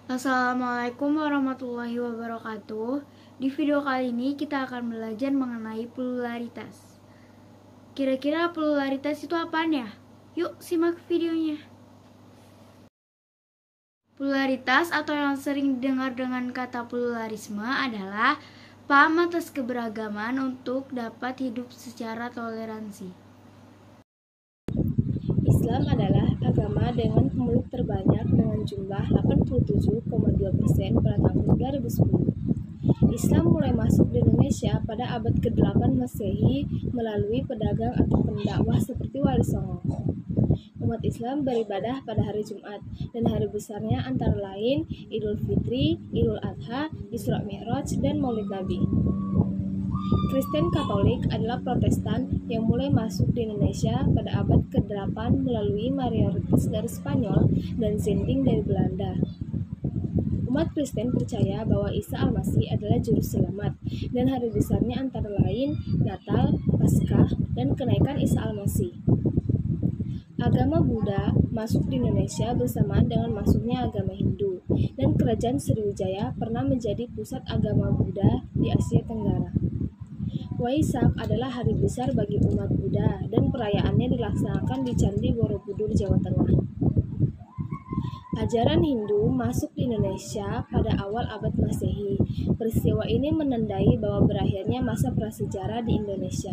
Assalamualaikum warahmatullahi wabarakatuh. Di video kali ini kita akan belajar mengenai pluralitas. Kira-kira pluralitas itu apaan ya? Yuk simak videonya. Pluralitas atau yang sering didengar dengan kata pluralisme adalah paham atas keberagaman untuk dapat hidup secara toleransi. Islam adalah agama dengan pemeluk terbanyak dengan jumlah 87,2% pada tahun 2010. Islam mulai masuk di Indonesia pada abad ke-8 Masehi melalui pedagang atau pendakwah seperti Wali Songo. Umat Islam beribadah pada hari Jumat dan hari besarnya antara lain Idul Fitri, Idul Adha, Isra Mi'raj, dan Maulid Nabi. Kristen Katolik adalah Protestan yang mulai masuk di Indonesia pada abad ke-8 melalui mayoritas dari Spanyol dan Zending dari Belanda. Umat Kristen percaya bahwa Isa Al-Masih adalah juru selamat dan hari besarnya antara lain Natal, Paskah, dan kenaikan Isa Al-Masih. Agama Buddha masuk di Indonesia bersamaan dengan masuknya agama Hindu, dan Kerajaan Sriwijaya pernah menjadi pusat agama Buddha di Asia Tenggara. Waisak adalah hari besar bagi umat Buddha dan perayaannya dilaksanakan di Candi Borobudur, Jawa Tengah. Ajaran Hindu masuk di Indonesia pada awal abad Masehi. Peristiwa ini menandai bahwa berakhirnya masa prasejarah di Indonesia.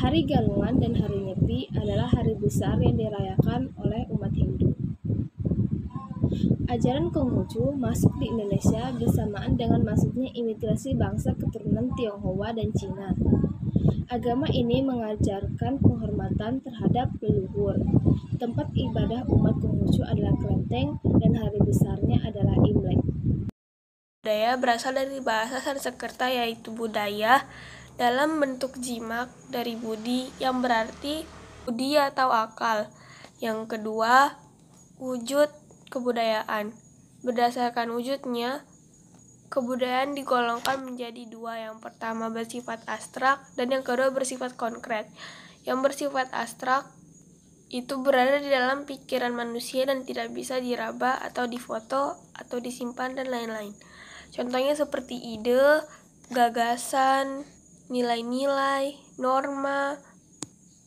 Hari Galungan dan Hari Nyepi adalah hari besar yang dirayakan oleh umat Hindu. Ajaran Konghucu masuk di Indonesia bersamaan dengan masuknya imigrasi bangsa keturunan Tionghoa dan Cina. Agama ini mengajarkan penghormatan terhadap leluhur. Tempat ibadah umat Konghucu adalah kelenteng dan hari besarnya adalah Imlek. Budaya berasal dari bahasa Sanskerta yaitu budaya dalam bentuk jimak dari budi yang berarti budi atau akal. Yang kedua, wujud kebudayaan. Berdasarkan wujudnya, kebudayaan digolongkan menjadi dua. Yang pertama bersifat abstrak dan yang kedua bersifat konkret. Yang bersifat abstrak itu berada di dalam pikiran manusia dan tidak bisa diraba atau difoto atau disimpan dan lain-lain. Contohnya seperti ide, gagasan, nilai-nilai, norma,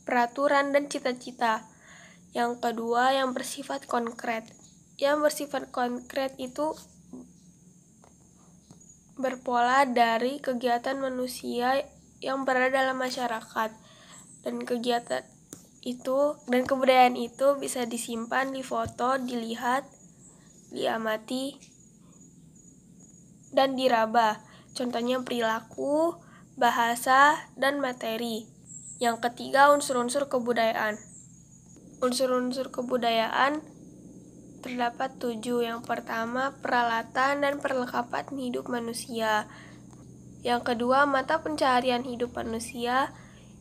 peraturan, dan cita-cita. Yang kedua yang bersifat konkret. Yang bersifat konkret itu berpola dari kegiatan manusia yang berada dalam masyarakat, dan kegiatan itu dan kebudayaan itu bisa disimpan, difoto, dilihat, diamati, dan diraba. Contohnya perilaku, bahasa, dan materi. Yang ketiga, unsur-unsur kebudayaan. Unsur-unsur kebudayaan terdapat 7. Yang pertama, peralatan dan perlengkapan hidup manusia. Yang kedua, mata pencaharian hidup manusia.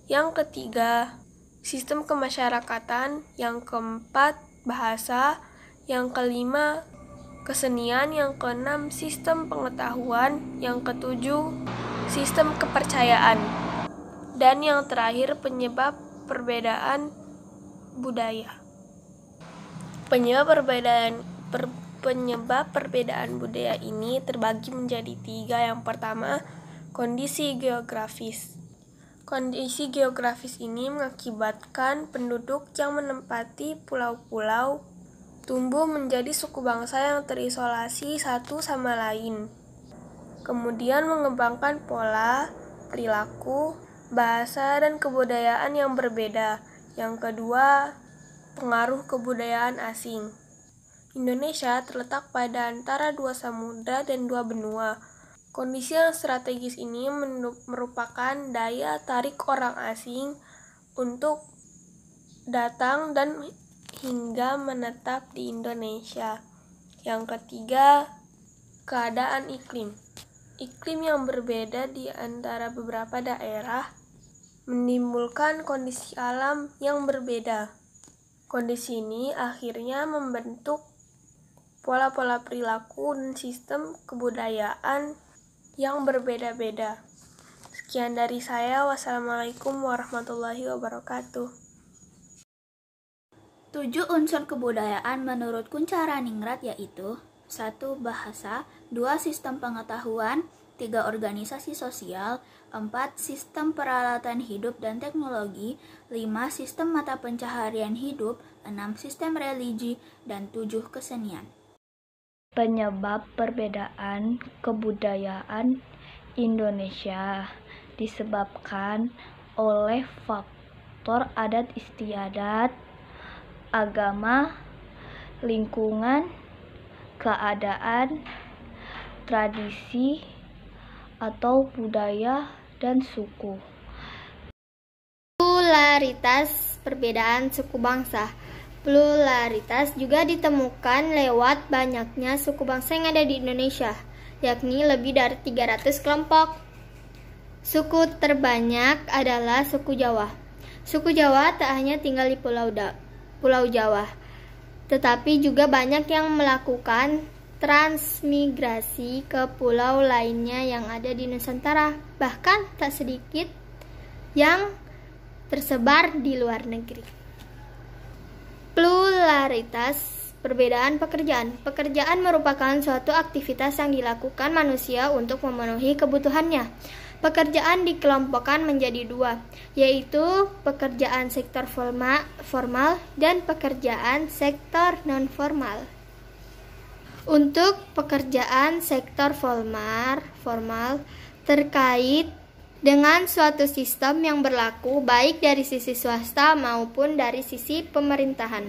Yang ketiga, sistem kemasyarakatan. Yang keempat, bahasa. Yang kelima, kesenian. Yang keenam, sistem pengetahuan. Yang ketujuh, sistem kepercayaan. Dan yang terakhir, penyebab perbedaan budaya. Penyebab perbedaan budaya ini terbagi menjadi 3. Yang pertama, kondisi geografis. Kondisi geografis ini mengakibatkan penduduk yang menempati pulau-pulau tumbuh menjadi suku bangsa yang terisolasi satu sama lain. Kemudian mengembangkan pola, perilaku, bahasa, dan kebudayaan yang berbeda. Yang kedua, pengaruh kebudayaan asing. Indonesia terletak pada antara 2 samudra dan 2 benua. Kondisi yang strategis ini merupakan daya tarik orang asing untuk datang dan hingga menetap di Indonesia. Yang ketiga, keadaan iklim. Iklim yang berbeda di antara beberapa daerah menimbulkan kondisi alam yang berbeda. Kondisi ini akhirnya membentuk pola-pola perilaku dan sistem kebudayaan yang berbeda-beda. Sekian dari saya. Wassalamualaikum warahmatullahi wabarakatuh. 7 unsur kebudayaan menurut Kunchara Ningrat yaitu 1. Bahasa, 2. Sistem pengetahuan, 3. Organisasi sosial, 4. Sistem peralatan hidup dan teknologi, 5. Sistem mata pencaharian hidup, 6. Sistem religi, dan 7. Kesenian. Penyebab perbedaan kebudayaan Indonesia disebabkan oleh faktor adat istiadat, agama, lingkungan, keadaan, tradisi, atau budaya dan suku. Pluralitas perbedaan suku bangsa. Pluralitas juga ditemukan lewat banyaknya suku bangsa yang ada di Indonesia, yakni lebih dari 300 kelompok. Suku terbanyak adalah suku Jawa. Suku Jawa tak hanya tinggal di Pulau Jawa, tetapi juga banyak yang melakukan transmigrasi ke pulau lainnya yang ada di Nusantara. Bahkan tak sedikit yang tersebar di luar negeri. Pluralitas perbedaan pekerjaan. Pekerjaan merupakan suatu aktivitas yang dilakukan manusia untuk memenuhi kebutuhannya. Pekerjaan dikelompokkan menjadi dua, yaitu pekerjaan sektor formal dan pekerjaan sektor non-formal. Untuk pekerjaan sektor formal terkait dengan suatu sistem yang berlaku baik dari sisi swasta maupun dari sisi pemerintahan,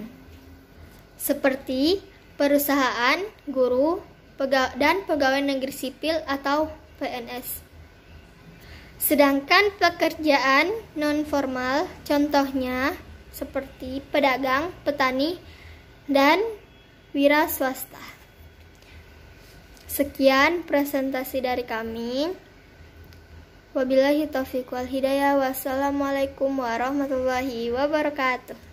seperti perusahaan, guru, dan pegawai negeri sipil atau PNS. Sedangkan pekerjaan non-formal contohnya seperti pedagang, petani, dan wira swasta. Sekian presentasi dari kami. Wabillahi taufiq wal hidayah. Wassalamualaikum warahmatullahi wabarakatuh.